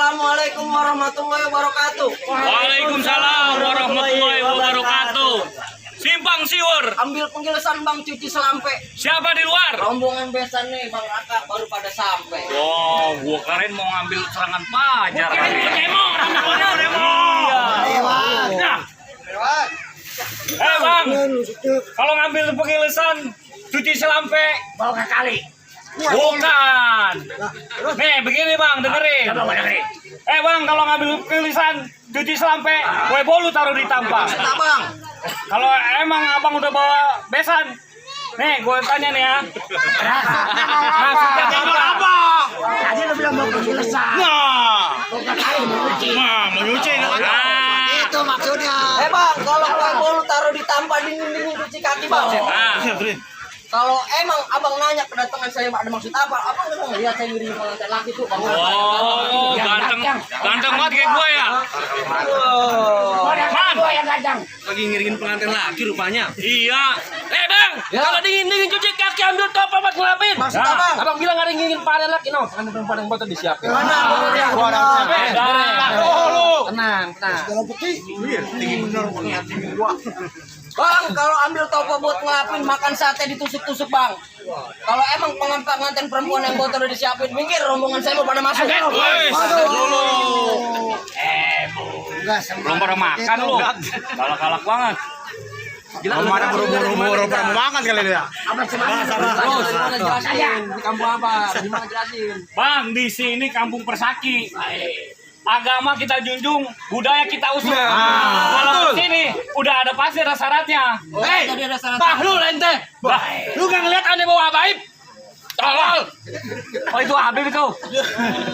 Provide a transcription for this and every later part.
Assalamualaikum warahmatullahi wabarakatuh. Waalaikumsalam warahmatullahi wabarakatuh. Simpang siur. Ambil penjelasan Bang, cuci selampe. Siapa di luar? Rombongan besan nih Bang Raka baru pada sampai. Wow, gua keren mau ngambil serangan pajar. Demo. Iya. Bang, kalau ngambil penjelasan cuci selampe Bawa ke kali. bukan. Nih, begini Bang, dengerin. Bang, kalau ngambil tulisan cuci selampe, kue bolu taruh di tampang. Nah, Bang. Kalau emang abang udah bawa besan, nih gue tanya nih ya. Maksudnya apa? Tadi lu bilang mau penjelasan. Nah, Bawa ke kali mau cuci. menyuci. Itu maksudnya. Bang, kalau kue bolu taruh di tampang dinding cuci kaki Bang. Kalau emang abang nanya kedatangan saya ada maksud apa? Abang nggak lihat saya ngirim pengantin laki tuh Bang. Oh, ganteng banget kayak gue ya. Man, gua yang gajang. Lagi ngiringin pengantin laki rupanya. Iya. Bang, kalau dingin cuci kaki ambil top apa ngelapin? Maksud abang? Abang bilang ada yang ingin panen laki, no? Kan perempuan yang botol disiapin. Mana? Tenang. Bang, kalau ambil topo buat ngelapin makan sate ditusuk-tusuk Bang. Kalau emang pengantin perempuan yang botol udah disiapin, minggir rombongan saya mau pada masuk. Belum pada makan lu. Galak-galak banget. Belum ada buru-buru pada mau makan kali dia. Apa semangat? Terus, gimana jelasin? Di kampung apa? Gimana jelasin? Bang, di sini kampung Persaki. Agama kita junjung, budaya kita usung. Kalau di sini udah ada pasti ada syaratnya. Tadi ada syarat. Bahlul ente. Lu gak ngeliat aneh bawa Habib? Tolol. Oh itu Habib itu.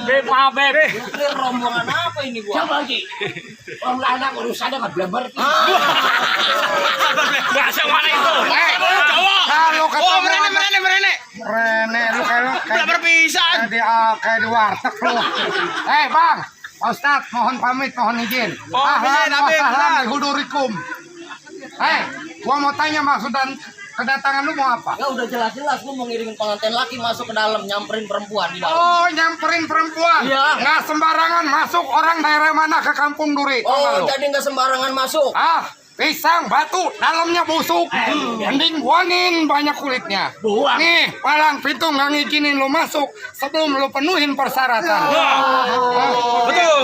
Beb, maaf Beb. Ini rombongan apa ini gua? Coba lagi. Orang anak urusannya nggak belembar. Bahasa mana itu? Kalau ketemu Merene. Rene, lu kayak Berpisah. kayak di warteg lu. Bang, Pak Ustadz, mohon pamit, mohon izin. Ahlan wa sahlan bihudurikum. Gua mau tanya maksud dan kedatangan lu mau apa? Ya udah jelas-jelas lu mau ngirimin pengantin laki masuk ke dalam nyamperin perempuan di dalam. Oh, nyamperin perempuan. Iya. Nggak sembarangan masuk orang daerah mana ke kampung Duri. Tau nggak Oh, lu? jadi nggak sembarangan masuk. Pisang, batu, dalamnya busuk. Mending buangin banyak kulitnya. Buang. Nih, palang pintu nggak ngizinin lu masuk sebelum lu penuhin persyaratan. Betul.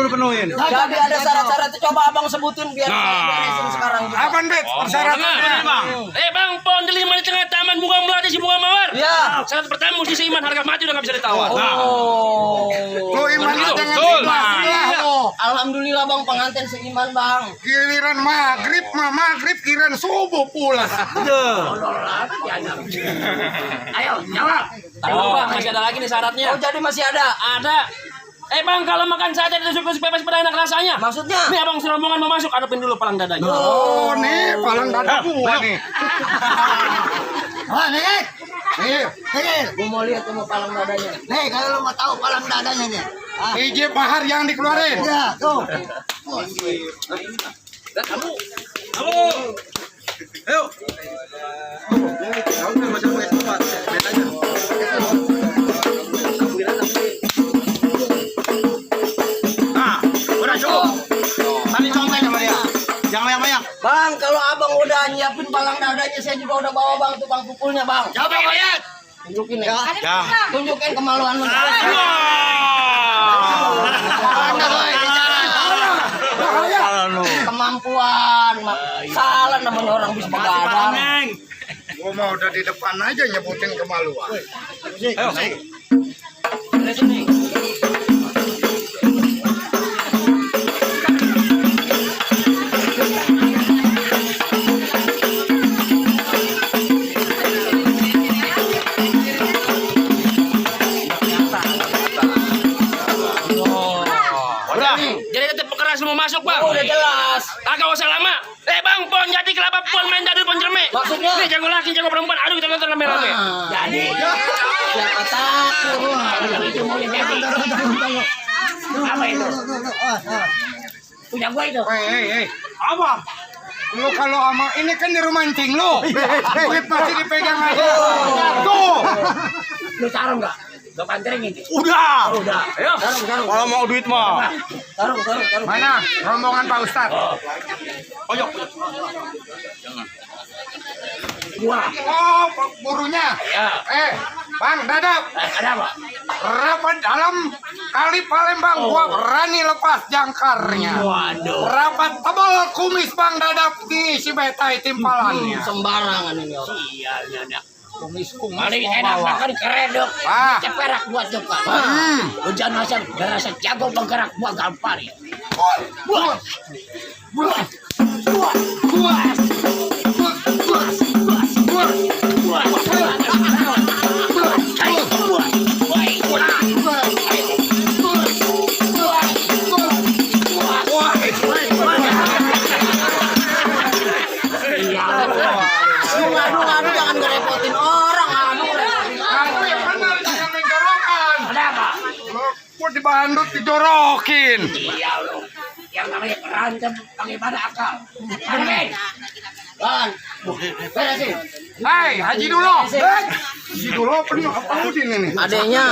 Udah penuhin. Jadi ada syarat-syaratnya, coba abang sebutin biar saya beresin sekarang juga. Apa Bet persyaratannya? Bang, pohon delima di tengah taman bunga melati si bunga mawar. Ya. Syarat pertama mesti seiman, harga mati udah nggak bisa ditawar. Oh. Lu iman Betul. jangan Betul. ikhlas lu. Alhamdulillah Bang, pengantin seiman Bang. Giliran maghrib kirain subuh pula. Ayo, jawab. Bang, masih ada lagi nih syaratnya. Oh, jadi masih ada. Ada. Bang, kalau makan sate ditusuk-tusuk pepes pada enak rasanya. Maksudnya? Nih abang serombongan mau masuk, hadapin dulu palang dadanya. Oh, nih palang dada gua nih. Oh, nih. Nih, Gua mau lihat sama palang dadanya. Nih, kalau lu mau tahu palang dadanya nih. hiji bahar yang dikeluarin. Ya, tuh. Ayo. Nah, udah cukup. Tadi contohnya sama dia. Jangan banyak-banyak. Bang, kalau abang udah nyiapin palang dadanya, saya juga udah bawa Bang tukang pukulnya Bang. Coba lihat. Tunjukin ya. Ya. Tunjukin kemaluan lu. Kemampuan, salah namanya orang bisa begadang. Gua mau udah di depan aja nyebutin kemaluan. Ayo. Dari sini. Udah. Jadi tetap keras mau masuk, Bang. Oh, udah jelas. Agak usah lama. Bang, pohon jati kelapa, pohon main jadul, pohon jerme. Maksudnya? Nih jago laki, jago perempuan. Aduh, kita nonton rame-rame. Jadi siapa takut? Apa itu? Punya gua itu. Apa? Lu kalau sama ini kan di rumah mancing lu. Duit masih dipegang aja. Tuh. Lu sarung nggak? Gak pantering ini. Udah. Udah. Ayo. Kalau mau duit mah. Taruh. Mana rombongan Pak Ustadz? Pojok. Gua. Oh, burunya. Ya. Bang Dadap, Ada apa? rapat dalam kali Palembang, gua berani lepas jangkarnya. Waduh. Rapat tebal kumis Bang Dadap di si betai timpalannya. Sembarangan ini orang. Iya, ada. Kumis Paling enak makan keredok. Ah. Ceperak buat coba. Lu jangan asal berasa jago bergerak buat gampar ya. Buat. Ngadu jangan ngerepotin orang. Aku yang benar jangan menjorokan. Ada apa? Gua dibandut dijorokin. Iya lu. Yang namanya berantem bagaimana akal. Amin. Bang, beresin. Hai, Haji Dulo. Haji Dulo penuh apa udin ini? Adenya.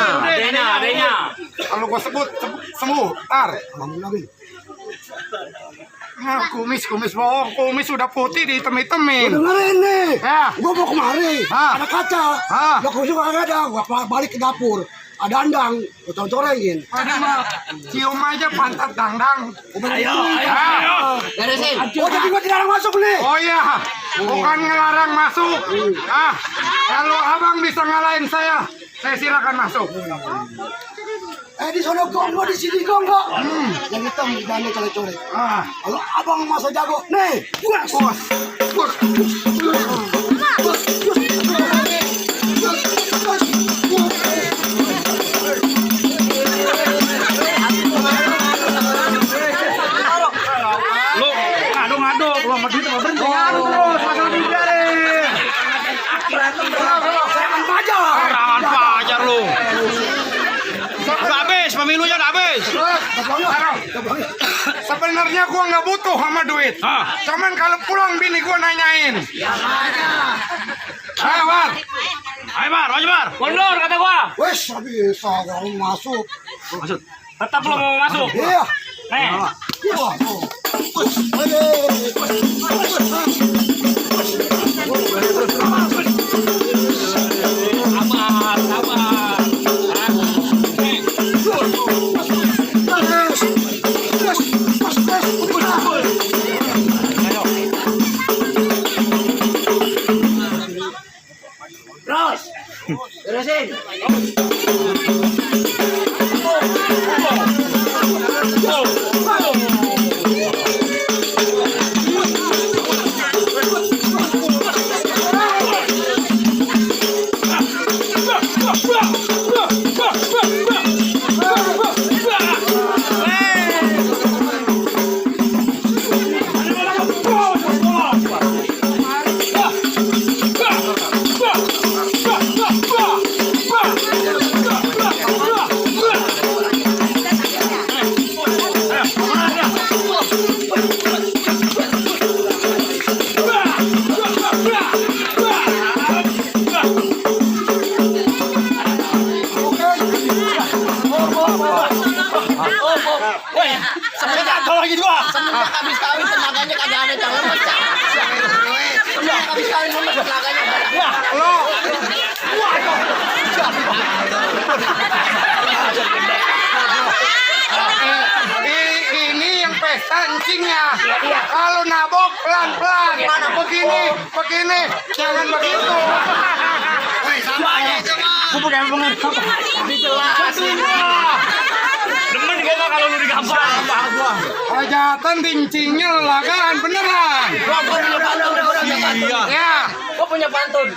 Kalau gua sebut sembuh, tar. Nah, kumis bohong, kumis udah putih dihitam-hitamin. Dengerin nih, Ya. gua mau kemari, Ah. ada kaca, Ah. lo kusuk kagak ada, gua balik ke dapur, ada andang, gua coreng-corengin. Tadi mah cium aja pantat dangdang. Ayo. Ah. Beresin. Oh jadi gua dilarang masuk nih. Oh iya, bukan ngelarang masuk. Ah, kalau abang bisa ngalahin saya silakan masuk. Di sana gonggo, di sini gonggo. Yang hitam jangan colek-colek. Ah, Kalau abang masa jago, nih, gua bos. Lu ngadu-ngadu. Lu sama duit sama berhenti. Ngadu terus, masalah dibiarin. serangan pajar. Serangan pajar lu. Udah habis, pemilunya udah habis. Sebenarnya gua nggak butuh sama duit. Ah. Cuman kalau pulang bini gua nanyain. Ayo, War. Ayo Bar, maju Bar. Mundur kata gua. Wes, bisa gua masuk. Maksud. Tetap lo mau masuk. Iya. Nih. Wah, tuh. Terus. Beresin. Semenjak habis kawin tenaganya kagak ada calon pecah. Semenjak habis kawin tenaganya kagak ada. Lo. Ini yang pesta encingnya. Kalau nabok pelan-pelan. Mana begini, jangan begitu. Demen juga nggak kalau lu digampar. Hajatan dincingnya lelagaan beneran. Gua punya pantun, Iya. Ya. Gua punya pantun.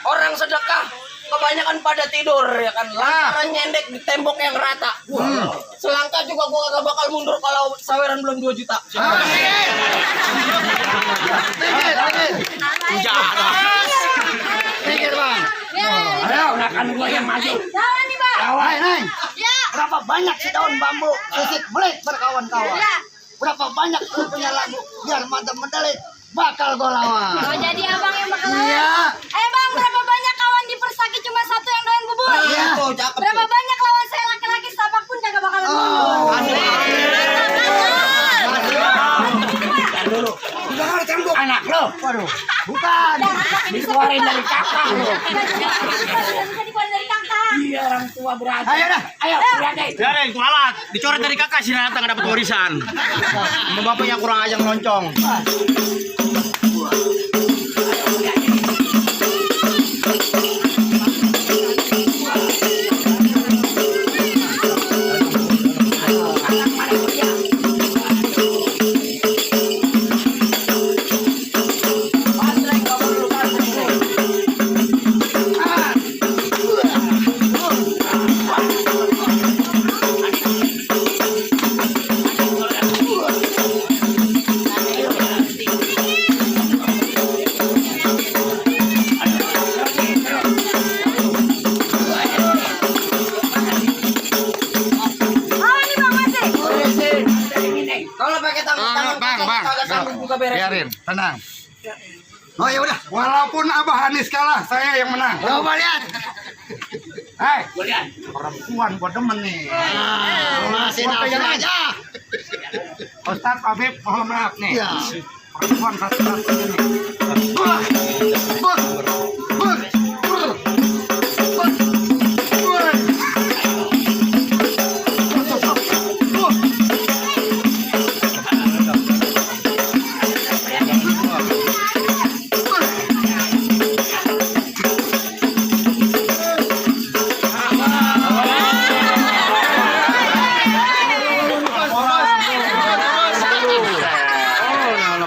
Orang sedekah kebanyakan pada tidur ya kan, lantaran nyendek di tembok yang rata. Selangkah juga gua gak bakal mundur kalau saweran belum 2 juta. Pikir bang. Ayo, anak gua yang maju. Jalan nih, Bang. Hai, Neng. Ya. Berapa banyak si daun bambu sisik belit berkawan-kawan? Ya. Berapa banyak lu punya lagu biar mantap mendelit bakal gue lawan. Oh, jadi abang yang bakal Iya. Bang, berapa banyak kawan di Persaki cuma satu yang doyan bubur? Iya. Tuh, cakep Berapa tuh. Waduh, bukan. Dikeluarin dari kakak lo. Bisa dikeluarin dari kakak. Iya orang tua berarti. Ayo dah. Ayo, lihat. Biarin kualat, dicoret dari kakak sih datang dapat warisan. Bapaknya kurang aja ngeloncong. Kalau pakai tangan Bang. kagak sanggup juga beres. Biarin, tenang. Oh ya udah, walaupun Abah Hanis kalah, saya yang menang. Coba lihat. Hai, perempuan gua demen nih. Masih nafsu aja. Ustadz Habib, mohon maaf nih. Iya. Perempuan satu-satunya nih.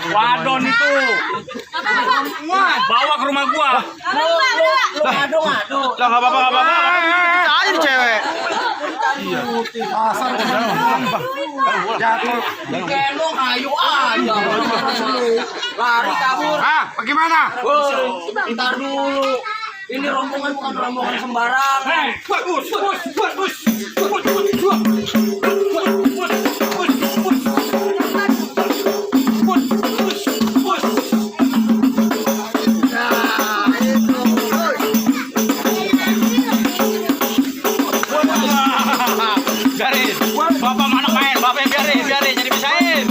Wadon itu. Bawa ke rumah gua. Lu ngadu. Lah enggak apa-apa. Kita aja di cewek. Asal jatuh. Kelong ayo aja. Lari kabur. Ah, bagaimana? Ntar dulu. Ini rombongan bukan rombongan sembarangan. Biarin. Bapak mana main? Bapak yang biarin jadi bisain.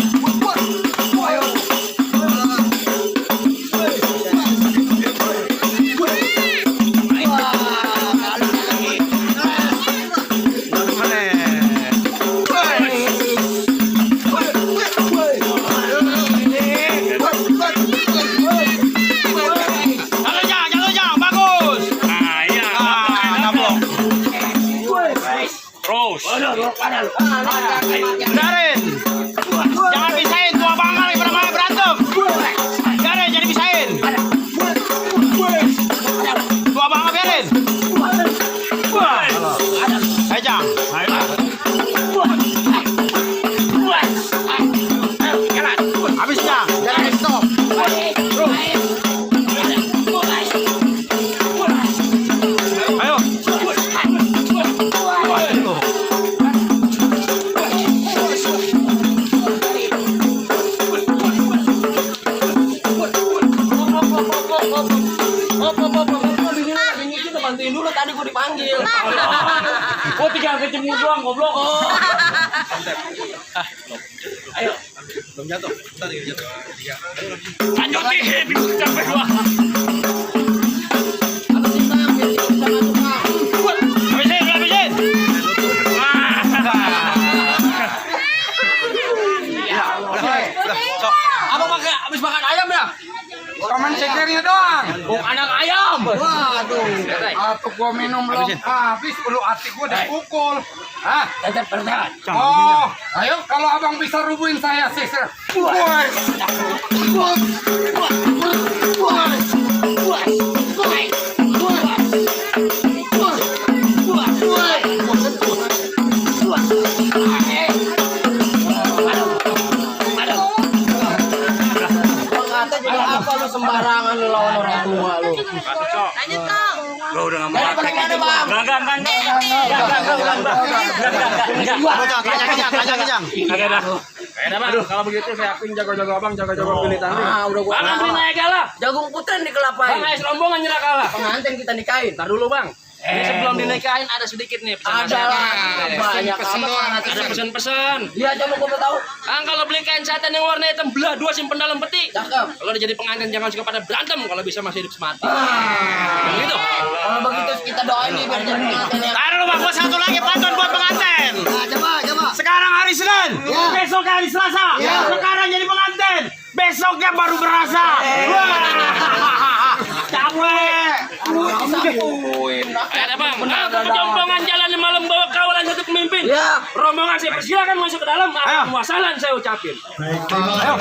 Jalur jang, bagus. Nah, iya. Nablok. Terus. Biarin. Jangan bisain, tua bangga lagi pada berantem. Biarin, jadi bisain. Tua bangga biarin. Ayo jang. Habis jang, jangan stop. Ayo. Bantuin dulu tadi gua dipanggil. Gua tinggal kecemur doang goblok. Ayo. Lanjutin, capek gua. Atau timbang biar kita bisa masuk. Habisin. Abang habis makan ayam ya? Paman cekernya doang. Bukan anak ayam. Waduh, atau gua minum belum habis, ulu hati gua dipukul. Ah, oh, ayo kalau abang bisa rubuhin saya sih. Kata juga apa lu sembarangan lu lawan orang tua lu. Lanjut dong. Gua udah enggak mau. Bagaimana bang? Enggak. Kajang. Agak dah. Aduh, kalau begitu saya akuin jago-jago abang, jago-jago pilih tanding. Udah gua. Bang Andri naik kalah. Jagung putra dikelapain. Bang Ais rombongan nyerah kalah. Pengantin kita nikahin. Ntar dulu bang. Ini sebelum dinikahin ada sedikit nih pesan. Ada lah. Banyak amat. Ada pesan-pesan. Iya, coba gua mau tahu. Kalau beli kain satin yang warna hitam belah dua simpen dalam peti. Cakep. Kalau udah jadi pengantin jangan suka pada berantem, kalau bisa masih hidup semati. Begitu. Kalau begitu kita doain nih biar jadi pengantin ya. Taruh Bang, gua satu lagi pantun buat pengantin. Nah, coba. Sekarang hari Senin, besok hari Selasa. Sekarang jadi pengantin, besoknya baru berasa. Capek. Ada bang, kejompongan jalan malam bawa kawalan satu pemimpin. Ya. Rombongan saya persilakan masuk ke dalam. Wassalam saya ucapin. Ayo.